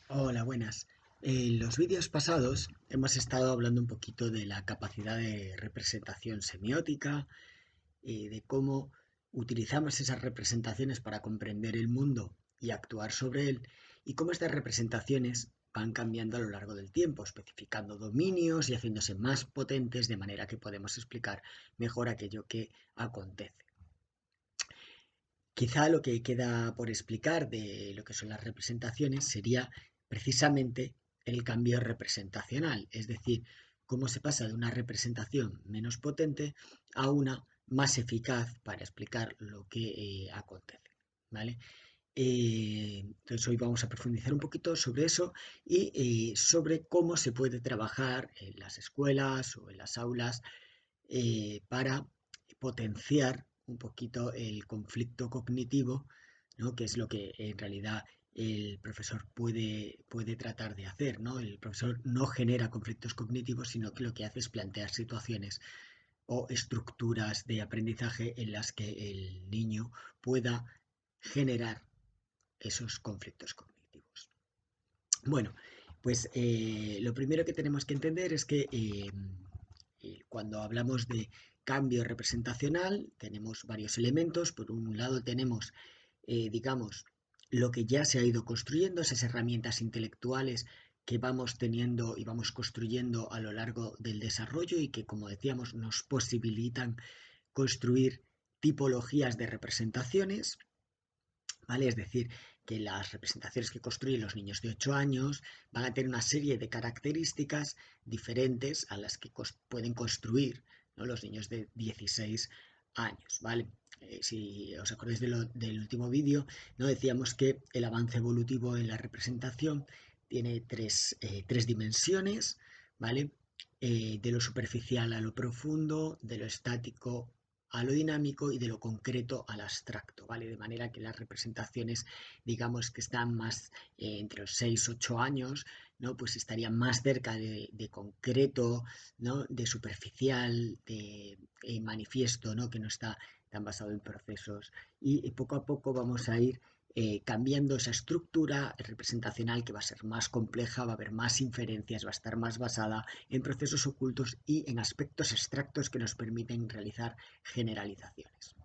Hola, buenas. En los vídeos pasados hemos estado hablando un poquito de la capacidad de representación semiótica, de cómo utilizamos esas representaciones para comprender el mundo y actuar sobre él, y cómo estas representaciones van cambiando a lo largo del tiempo, especificando dominios y haciéndose más potentes de manera que podemos explicar mejor aquello que acontece. Quizá lo que queda por explicar de lo que son las representaciones sería precisamente el cambio representacional, es decir, cómo se pasa de una representación menos potente a una más eficaz para explicar lo que acontece. ¿Vale? Entonces hoy vamos a profundizar un poquito sobre eso y sobre cómo se puede trabajar en las escuelas o en las aulas para potenciar un poquito el conflicto cognitivo, ¿no? Que es lo que en realidad el profesor puede tratar de hacer, ¿no? El profesor no genera conflictos cognitivos, sino que lo que hace es plantear situaciones o estructuras de aprendizaje en las que el niño pueda generar esos conflictos cognitivos. Bueno, pues lo primero que tenemos que entender es que cuando hablamos de cambio representacional tenemos varios elementos. Por un lado tenemos, digamos, lo que ya se ha ido construyendo, esas herramientas intelectuales que vamos teniendo y vamos construyendo a lo largo del desarrollo y que, como decíamos, nos posibilitan construir tipologías de representaciones. ¿Vale? Es decir, que las representaciones que construyen los niños de 8 años van a tener una serie de características diferentes a las que pueden construir, ¿no? Los niños de 16 años, ¿vale? Si os acordáis del último vídeo, ¿no? Decíamos que el avance evolutivo en la representación tiene tres dimensiones, ¿vale? De lo superficial a lo profundo, de lo estático a lo dinámico y de lo concreto al abstracto, ¿vale? De manera que las representaciones, digamos que están más entre los 6 8 años, ¿no? Pues estarían más cerca de concreto, ¿no? De superficial, de manifiesto, ¿no? Que no está tan basado en procesos. Y poco a poco vamos a ir cambiando esa estructura representacional que va a ser más compleja, va a haber más inferencias, va a estar más basada en procesos ocultos y en aspectos abstractos que nos permiten realizar generalizaciones.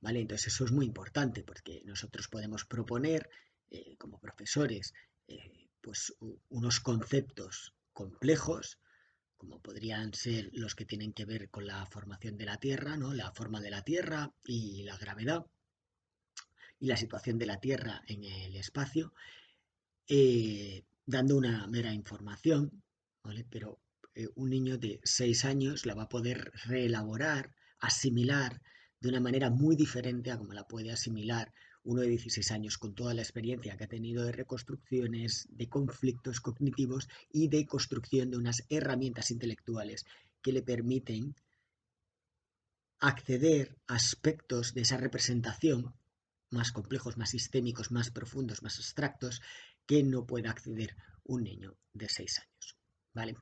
¿Vale? Entonces eso es muy importante porque nosotros podemos proponer como profesores pues unos conceptos complejos como podrían ser los que tienen que ver con la formación de la Tierra, ¿no? La forma de la Tierra y la gravedad y la situación de la Tierra en el espacio, dando una mera información, ¿vale? Pero un niño de 6 años la va a poder reelaborar, asimilar de una manera muy diferente a como la puede asimilar uno de 16 años con toda la experiencia que ha tenido de reconstrucciones, de conflictos cognitivos y de construcción de unas herramientas intelectuales que le permiten acceder a aspectos de esa representación más complejos, más sistémicos, más profundos, más abstractos, que no puede acceder un niño de 6 años. ¿Vale?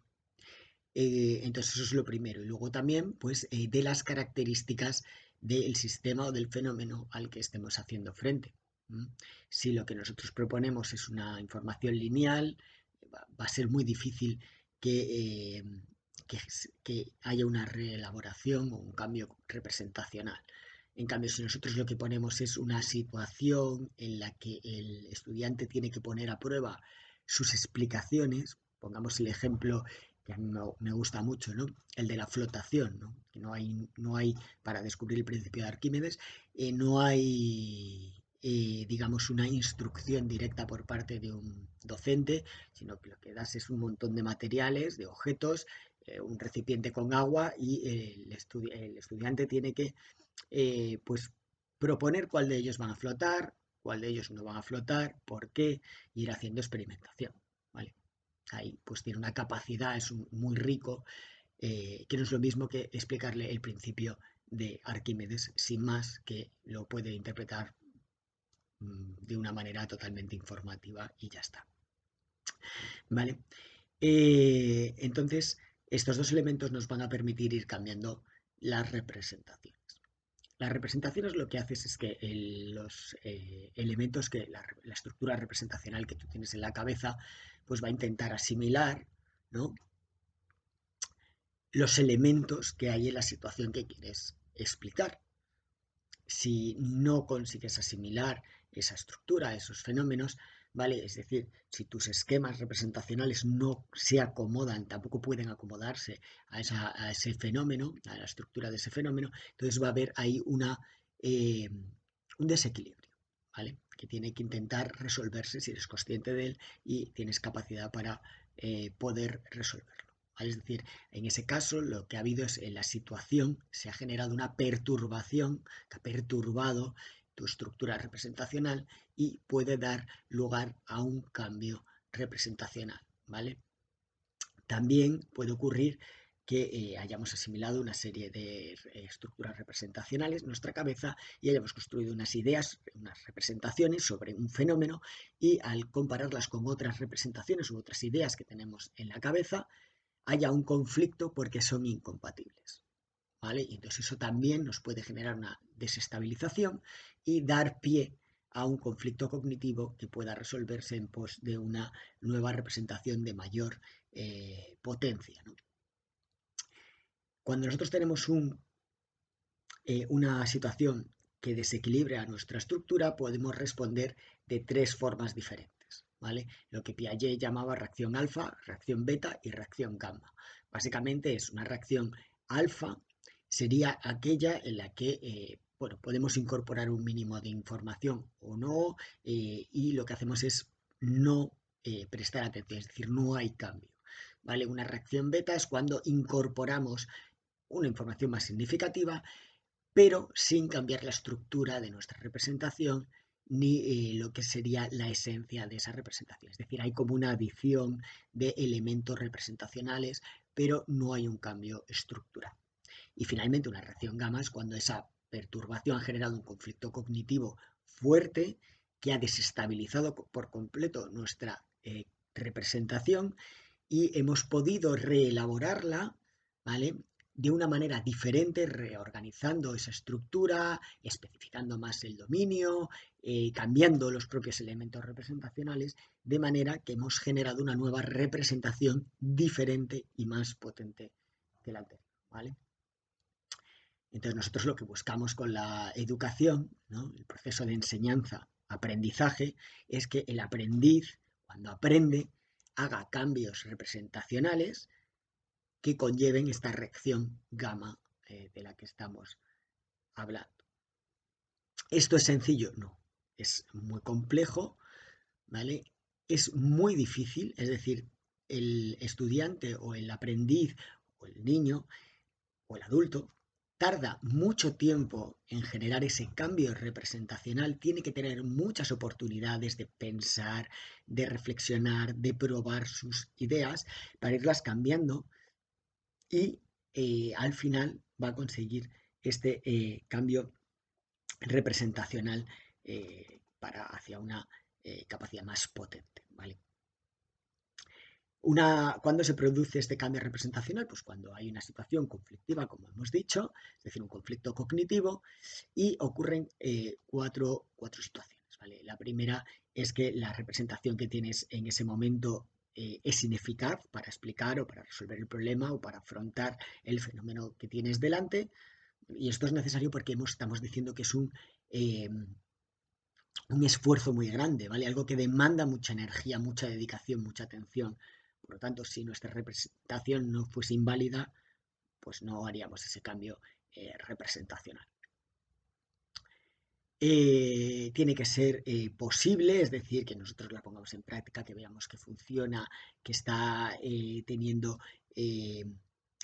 Entonces eso es lo primero. Y luego también, pues, de las características del sistema o del fenómeno al que estemos haciendo frente. ¿Mm? Si lo que nosotros proponemos es una información lineal, va a ser muy difícil que, que, que haya una reelaboración o un cambio representacional. En cambio, si nosotros lo que ponemos es una situación en la que el estudiante tiene que poner a prueba sus explicaciones, pongamos el ejemplo que a mí me gusta mucho, ¿no? El de la flotación, ¿no? Que no hay, para descubrir el principio de Arquímedes, no hay, digamos, una instrucción directa por parte de un docente, sino que lo que das es un montón de materiales, de objetos, un recipiente con agua y el estudiante tiene que, pues, proponer cuál de ellos van a flotar, cuál de ellos no van a flotar, por qué, y ir haciendo experimentación, ¿vale? Ahí pues tiene una capacidad, es muy rico, que no es lo mismo que explicarle el principio de Arquímedes, sin más, que lo puede interpretar de una manera totalmente informativa y ya está. ¿Vale? Entonces, estos dos elementos nos van a permitir ir cambiando las representaciones. Las representaciones lo que haces es que los elementos que la estructura representacional que tú tienes en la cabeza, pues va a intentar asimilar, ¿no?, los elementos que hay en la situación que quieres explicar. Si no consigues asimilar esa estructura, esos fenómenos, ¿vale? Es decir, si tus esquemas representacionales no se acomodan, tampoco pueden acomodarse a ese fenómeno, a la estructura de ese fenómeno, entonces va a haber ahí eh, un desequilibrio, ¿vale? Que tiene que intentar resolverse si eres consciente de él y tienes capacidad para poder resolverlo. ¿Vale? Es decir, en ese caso lo que ha habido es en la situación se ha generado una perturbación que ha perturbado tu estructura representacional y puede dar lugar a un cambio representacional, ¿vale? También puede ocurrir que hayamos asimilado una serie de estructuras representacionales en nuestra cabeza y hayamos construido unas ideas, unas representaciones sobre un fenómeno y al compararlas con otras representaciones u otras ideas que tenemos en la cabeza, haya un conflicto porque son incompatibles. ¿Vale? Y entonces eso también nos puede generar una desestabilización y dar pie a un conflicto cognitivo que pueda resolverse en pos de una nueva representación de mayor potencia, ¿no? Cuando nosotros tenemos una situación que desequilibre a nuestra estructura, podemos responder de tres formas diferentes, ¿vale? Lo que Piaget llamaba reacción alfa, reacción beta y reacción gamma. Básicamente es una reacción alfa, sería aquella en la que bueno, podemos incorporar un mínimo de información o no, y lo que hacemos es no prestar atención, es decir, no hay cambio. ¿Vale? Una reacción beta es cuando incorporamos una información más significativa pero sin cambiar la estructura de nuestra representación ni lo que sería la esencia de esa representación. Es decir, hay como una adición de elementos representacionales, pero no hay un cambio estructural. Y finalmente, una reacción gamma es cuando esa perturbación ha generado un conflicto cognitivo fuerte que ha desestabilizado por completo nuestra representación y hemos podido reelaborarla, ¿vale? De una manera diferente, reorganizando esa estructura, especificando más el dominio, cambiando los propios elementos representacionales, de manera que hemos generado una nueva representación diferente y más potente que la anterior, ¿vale? Entonces nosotros lo que buscamos con la educación, ¿no?, el proceso de enseñanza, aprendizaje, es que el aprendiz, cuando aprende, haga cambios representacionales que conlleven esta reacción gamma de la que estamos hablando. ¿Esto es sencillo? No, es muy complejo, ¿vale? Es muy difícil, es decir, el estudiante o el aprendiz o el niño o el adulto tarda mucho tiempo en generar ese cambio representacional, tiene que tener muchas oportunidades de pensar, de reflexionar, de probar sus ideas para irlas cambiando y al final va a conseguir este cambio representacional hacia una capacidad más potente, ¿vale? ¿Cuándo se produce este cambio representacional? Pues cuando hay una situación conflictiva, como hemos dicho, es decir, un conflicto cognitivo, y ocurren cuatro situaciones, ¿vale? La primera es que la representación que tienes en ese momento es ineficaz para explicar o para resolver el problema o para afrontar el fenómeno que tienes delante. Y esto es necesario porque estamos diciendo que es un esfuerzo muy grande, ¿vale? Algo que demanda mucha energía, mucha dedicación, mucha atención. Por lo tanto, si nuestra representación no fuese inválida, pues no haríamos ese cambio representacional. Tiene que ser posible, es decir, que nosotros la pongamos en práctica, que veamos que funciona, que está teniendo eh,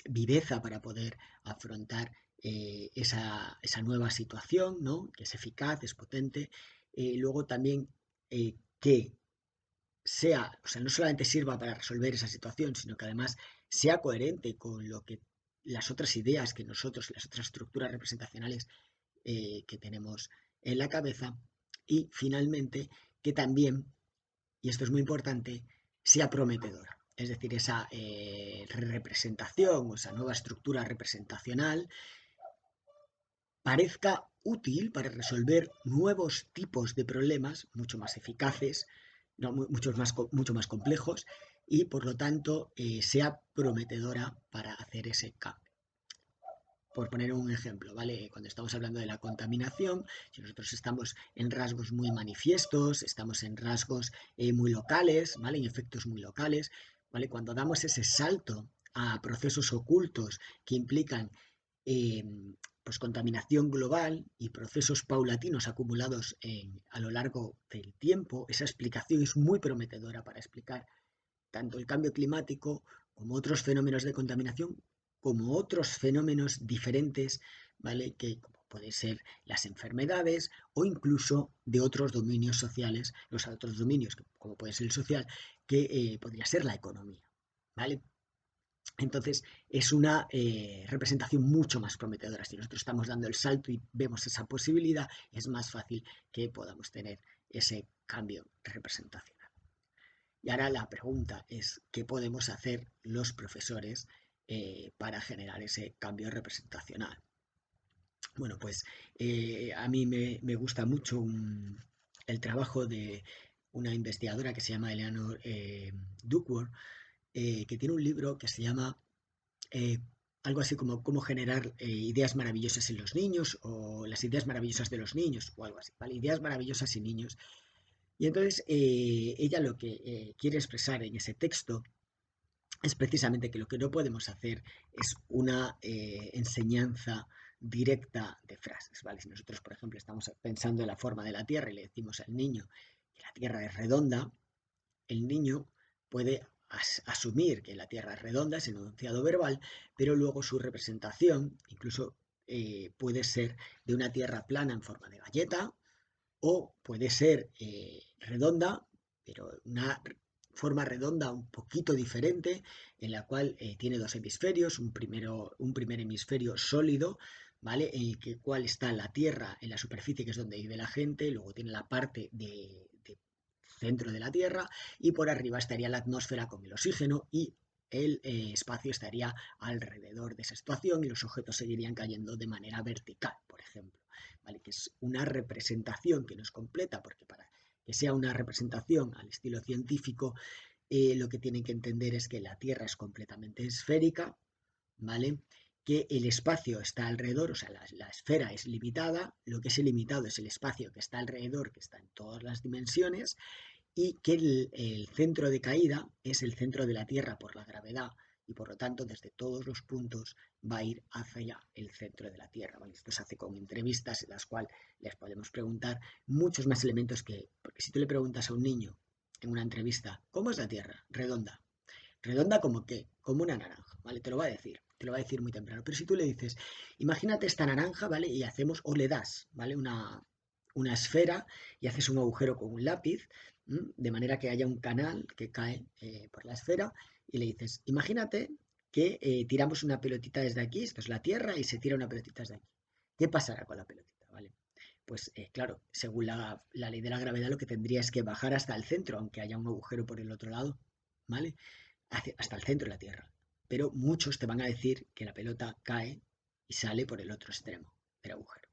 viveza para poder afrontar esa nueva situación, ¿no? Que es eficaz, es potente. Luego también que sea, o sea, no solamente sirva para resolver esa situación, sino que además sea coherente con lo que las otras ideas que nosotros, las otras estructuras representacionales que tenemos en la cabeza y finalmente que también, y esto es muy importante, sea prometedora. Es decir, esa representación o esa nueva estructura representacional parezca útil para resolver nuevos tipos de problemas mucho más eficaces, no, mucho más complejos y por lo tanto sea prometedora para hacer ese cambio. Por poner un ejemplo, ¿vale? Cuando estamos hablando de la contaminación, si nosotros estamos en rasgos muy manifiestos, estamos en rasgos muy locales, ¿vale? En efectos muy locales, ¿vale? Cuando damos ese salto a procesos ocultos que implican eh, pues contaminación global y procesos paulatinos acumulados a lo largo del tiempo, esa explicación es muy prometedora para explicar tanto el cambio climático como otros fenómenos de contaminación, como otros fenómenos diferentes, ¿vale? Que como pueden ser las enfermedades o incluso de otros dominios sociales, los otros dominios, como puede ser el social, que podría ser la economía, ¿vale? Entonces, es una representación mucho más prometedora. Si nosotros estamos dando el salto y vemos esa posibilidad, es más fácil que podamos tener ese cambio representacional. Y ahora la pregunta es, ¿qué podemos hacer los profesores para generar ese cambio representacional? Bueno, pues a mí me gusta mucho el trabajo de una investigadora que se llama Eleanor Duckworth, que tiene un libro que se llama eh, algo así como cómo generar ideas maravillosas en los niños o las ideas maravillosas de los niños o algo así, ¿vale? Ideas maravillosas en niños. Y entonces ella lo que quiere expresar en ese texto es precisamente que lo que no podemos hacer es una enseñanza directa de frases, ¿vale? Si nosotros, por ejemplo, estamos pensando en la forma de la Tierra y le decimos al niño que la Tierra es redonda, el niño puede asumir que la Tierra es redonda, es el enunciado verbal, pero luego su representación incluso puede ser de una Tierra plana en forma de galleta o puede ser redonda, pero una forma redonda un poquito diferente, en la cual tiene dos hemisferios, un primer hemisferio sólido, ¿vale? En el que, cual está la Tierra en la superficie, que es donde vive la gente, luego tiene la parte de centro de la Tierra y por arriba estaría la atmósfera con el oxígeno y el espacio estaría alrededor de esa situación y los objetos seguirían cayendo de manera vertical, por ejemplo. ¿Vale? Que es una representación que no es completa, porque para que sea una representación al estilo científico, lo que tienen que entender es que la Tierra es completamente esférica, ¿vale? Que el espacio está alrededor, o sea, la esfera es limitada, lo que es ilimitado es el espacio que está alrededor, que está en todas las dimensiones, y que el centro de caída es el centro de la Tierra por la gravedad y por lo tanto desde todos los puntos va a ir hacia el centro de la Tierra. ¿Vale? Esto se hace con entrevistas en las cuales les podemos preguntar muchos más elementos porque si tú le preguntas a un niño en una entrevista, ¿cómo es la Tierra? Redonda. Redonda como qué, como una naranja, ¿vale? Te lo va a decir muy temprano. Pero si tú le dices, imagínate esta naranja, ¿vale? Y hacemos, o le das, ¿vale? Una esfera y haces un agujero con un lápiz, de manera que haya un canal que cae por la esfera y le dices, imagínate que tiramos una pelotita desde aquí, esto es la Tierra, y se tira una pelotita desde aquí. ¿Qué pasará con la pelotita, ¿vale? Pues claro, según la ley de la gravedad lo que tendría es que bajar hasta el centro, aunque haya un agujero por el otro lado, ¿vale? Hasta el centro de la Tierra. Pero muchos te van a decir que la pelota cae y sale por el otro extremo del agujero.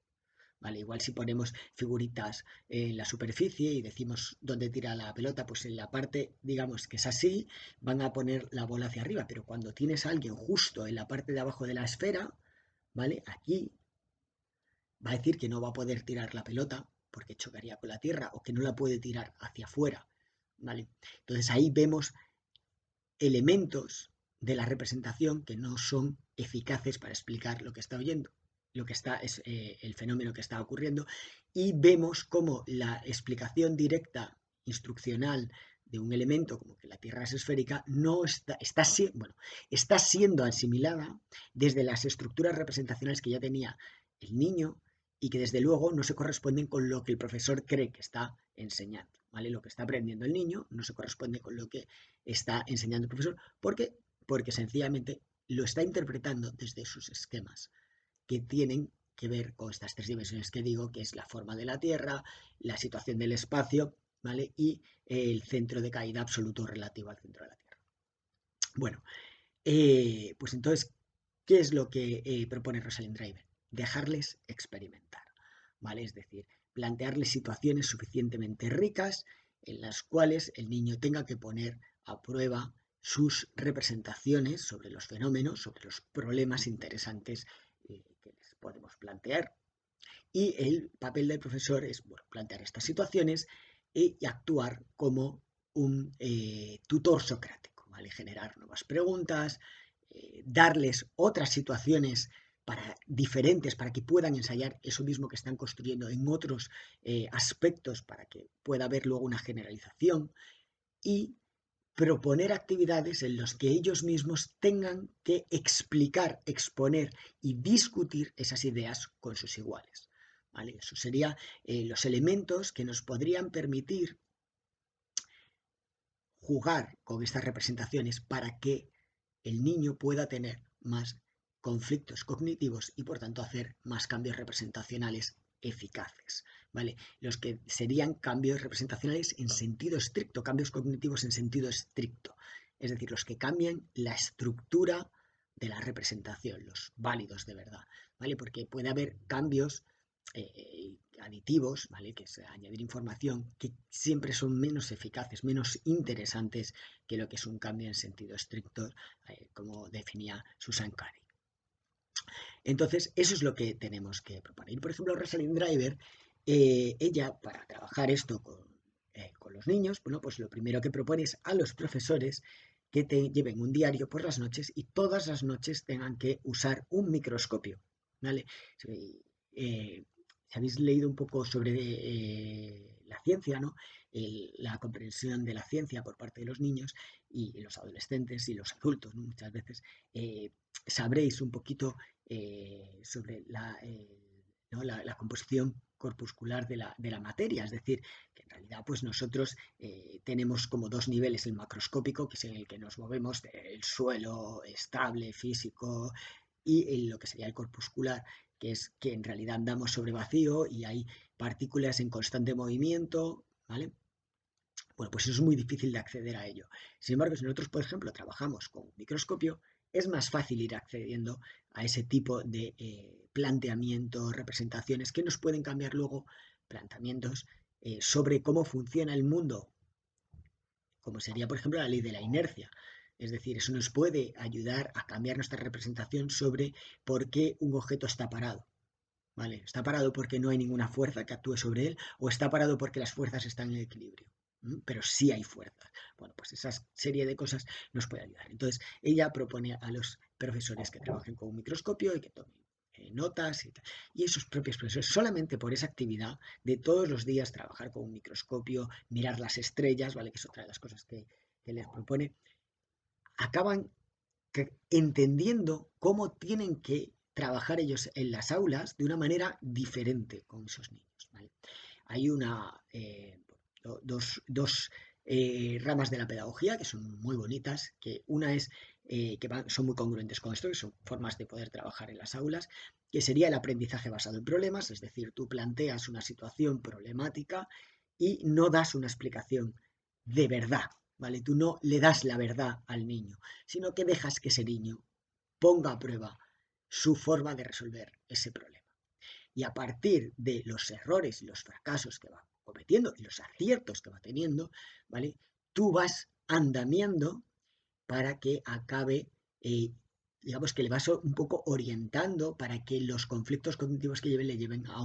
¿Vale? Igual si ponemos figuritas en la superficie y decimos dónde tira la pelota, pues en la parte, digamos que es así, van a poner la bola hacia arriba, pero cuando tienes a alguien justo en la parte de abajo de la esfera, ¿vale? Aquí va a decir que no va a poder tirar la pelota porque chocaría con la tierra o que no la puede tirar hacia afuera, ¿vale? Entonces ahí vemos elementos de la representación que no son eficaces para explicar lo que está oyendo, lo que está es el fenómeno que está ocurriendo y vemos cómo la explicación directa instruccional de un elemento como que la Tierra es esférica no bueno, está siendo asimilada desde las estructuras representacionales que ya tenía el niño y que desde luego no se corresponden con lo que el profesor cree que está enseñando. ¿Vale? Lo que está aprendiendo el niño no se corresponde con lo que está enseñando el profesor. ¿Por qué? Porque sencillamente lo está interpretando desde sus esquemas, que tienen que ver con estas tres dimensiones que digo, que es la forma de la Tierra, la situación del espacio, ¿vale? Y el centro de caída absoluto relativo al centro de la Tierra. Bueno, pues entonces, ¿qué es lo que propone Rosalind Driver? Dejarles experimentar. ¿vale? Es decir, plantearle situaciones suficientemente ricas en las cuales el niño tenga que poner a prueba sus representaciones sobre los fenómenos, sobre los problemas interesantes que les podemos plantear. Y el papel del profesor es, bueno, plantear estas situaciones y actuar como un tutor socrático, ¿vale? Generar nuevas preguntas, darles otras situaciones diferentes para que puedan ensayar eso mismo que están construyendo en otros aspectos para que pueda haber luego una generalización y proponer actividades en las que ellos mismos tengan que explicar, exponer y discutir esas ideas con sus iguales. ¿Vale? Eso serían los elementos que nos podrían permitir jugar con estas representaciones para que el niño pueda tener más conflictos cognitivos y por tanto hacer más cambios representacionales eficaces, ¿vale? Los que serían cambios representacionales en sentido estricto, cambios cognitivos en sentido estricto, es decir, los que cambian la estructura de la representación, los válidos de verdad, ¿vale? Porque puede haber cambios aditivos, ¿vale? Que es añadir información, que siempre son menos eficaces, menos interesantes que lo que es un cambio en sentido estricto, como definía Susan Cary. Entonces, eso es lo que tenemos que proponer. Por ejemplo, Rosalind Driver, ella, para trabajar esto con los niños, bueno, pues lo primero que propone es a los profesores que te lleven un diario por las noches y todas las noches tengan que usar un microscopio, ¿vale? Eh, si habéis leído un poco sobre la ciencia, ¿no? La comprensión de la ciencia por parte de los niños y los adolescentes y los adultos, ¿no? Muchas veces sabréis un poquito sobre ¿no? la composición corpuscular de la materia, es decir, que en realidad pues nosotros tenemos como dos niveles, el macroscópico, que es en el que nos movemos del suelo estable, físico, y lo que sería el corpuscular, que es que en realidad andamos sobre vacío y hay partículas en constante movimiento, ¿vale? Bueno, pues es muy difícil de acceder a ello. Sin embargo, si nosotros, por ejemplo, trabajamos con un microscopio, es más fácil ir accediendo a ese tipo de planteamientos, representaciones que nos pueden cambiar luego planteamientos sobre cómo funciona el mundo, como sería, por ejemplo, la ley de la inercia. Es decir, eso nos puede ayudar a cambiar nuestra representación sobre por qué un objeto está parado. ¿Vale? Está parado porque no hay ninguna fuerza que actúe sobre él o está parado porque las fuerzas están en equilibrio. Pero sí hay fuerzas. Bueno, pues esa serie de cosas nos puede ayudar. Entonces, ella propone a los profesores que trabajen con un microscopio y que tomen notas y tal. Y esos propios profesores, solamente por esa actividad de todos los días trabajar con un microscopio, mirar las estrellas, ¿vale? Que es otra de las cosas que les propone, acaban entendiendo cómo tienen que trabajar ellos en las aulas de una manera diferente con esos niños. ¿Vale? Hay dos ramas de la pedagogía que son muy bonitas, que una es son muy congruentes con esto, que son formas de poder trabajar en las aulas, que sería el aprendizaje basado en problemas, es decir, tú planteas una situación problemática y no das una explicación de verdad, ¿vale? Tú no le das la verdad al niño, sino que dejas que ese niño ponga a prueba su forma de resolver ese problema. Y a partir de los errores y los fracasos que va cometiendo y los aciertos que va teniendo, ¿vale? Tú vas andamiando para que acabe, digamos que le vas un poco orientando para que los conflictos cognitivos que lleven le lleven a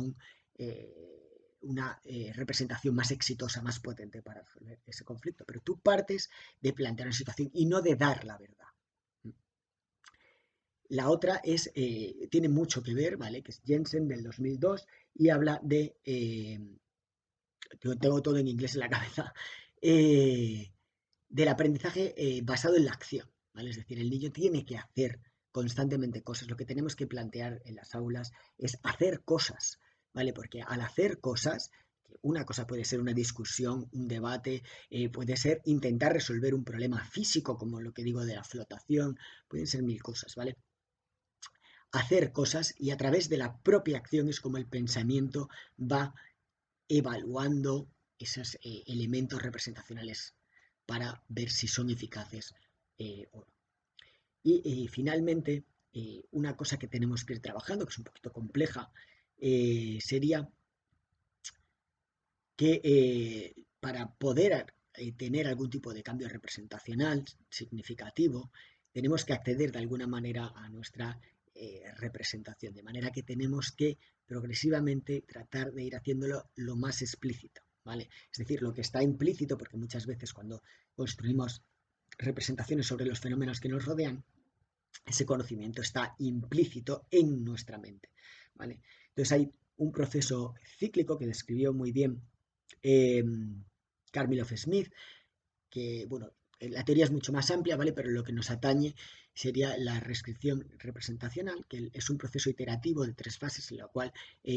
una representación más exitosa, más potente para resolver ese conflicto. Pero tú partes de plantear una situación y no de dar la verdad. La otra tiene mucho que ver, ¿vale? Que es Jensen del 2002 y habla tengo todo en inglés en la cabeza, eh, del aprendizaje basado en la acción, ¿vale? Es decir, el niño tiene que hacer constantemente cosas. Lo que tenemos que plantear en las aulas es hacer cosas, ¿vale? Porque al hacer cosas, una cosa puede ser una discusión, un debate, puede ser intentar resolver un problema físico, como lo que digo de la flotación, pueden ser mil cosas, ¿vale? Hacer cosas y a través de la propia acción es como el pensamiento va evaluando esos elementos representacionales para ver si son eficaces o no. Y finalmente, una cosa que tenemos que ir trabajando, que es un poquito compleja, sería que para poder tener algún tipo de cambio representacional significativo, tenemos que acceder de alguna manera a nuestra representación, de manera que tenemos que progresivamente tratar de ir haciéndolo lo más explícito, ¿vale? Es decir, lo que está implícito, porque muchas veces cuando construimos representaciones sobre los fenómenos que nos rodean, ese conocimiento está implícito en nuestra mente, ¿vale? Entonces hay un proceso cíclico que describió muy bien eh, Karmilov Smith, que, bueno, la teoría es mucho más amplia, ¿vale? Pero lo que nos atañe sería la reescripción representacional, que es un proceso iterativo de 3 fases en la cual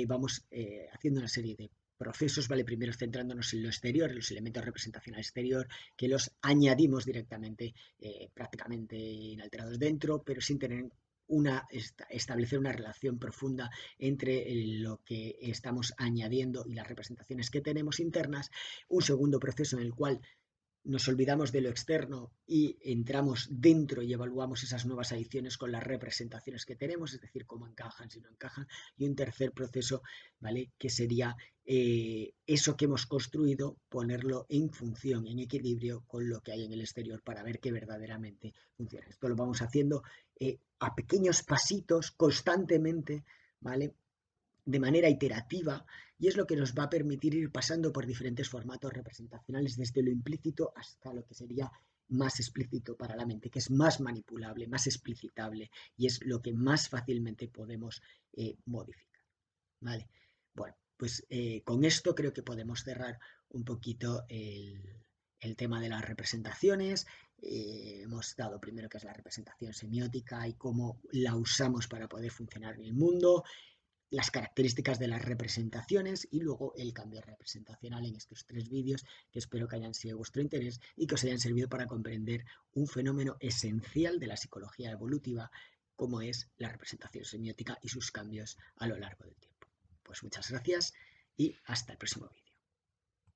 vamos haciendo una serie de procesos, ¿vale? Primero centrándonos en lo exterior, en los elementos de representación al exterior, que los añadimos directamente, prácticamente inalterados dentro, pero sin tener establecer una relación profunda entre lo que estamos añadiendo y las representaciones que tenemos internas. Un segundo proceso en el cual nos olvidamos de lo externo y entramos dentro y evaluamos esas nuevas adiciones con las representaciones que tenemos, es decir, cómo encajan, si no encajan. Y un tercer proceso, ¿vale? Que sería eso que hemos construido, ponerlo en función, en equilibrio con lo que hay en el exterior para ver que verdaderamente funciona. Esto lo vamos haciendo a pequeños pasitos, constantemente, ¿vale? De manera iterativa, y es lo que nos va a permitir ir pasando por diferentes formatos representacionales desde lo implícito hasta lo que sería más explícito para la mente, que es más manipulable, más explicitable y es lo que más fácilmente podemos modificar. ¿Vale? Bueno, pues con esto creo que podemos cerrar un poquito el tema de las representaciones. Hemos dado primero qué es la representación semiótica y cómo la usamos para poder funcionar en el mundo, las características de las representaciones y luego el cambio representacional en estos 3 vídeos que espero que hayan sido de vuestro interés y que os hayan servido para comprender un fenómeno esencial de la psicología evolutiva como es la representación semiótica y sus cambios a lo largo del tiempo. Pues muchas gracias y hasta el próximo vídeo.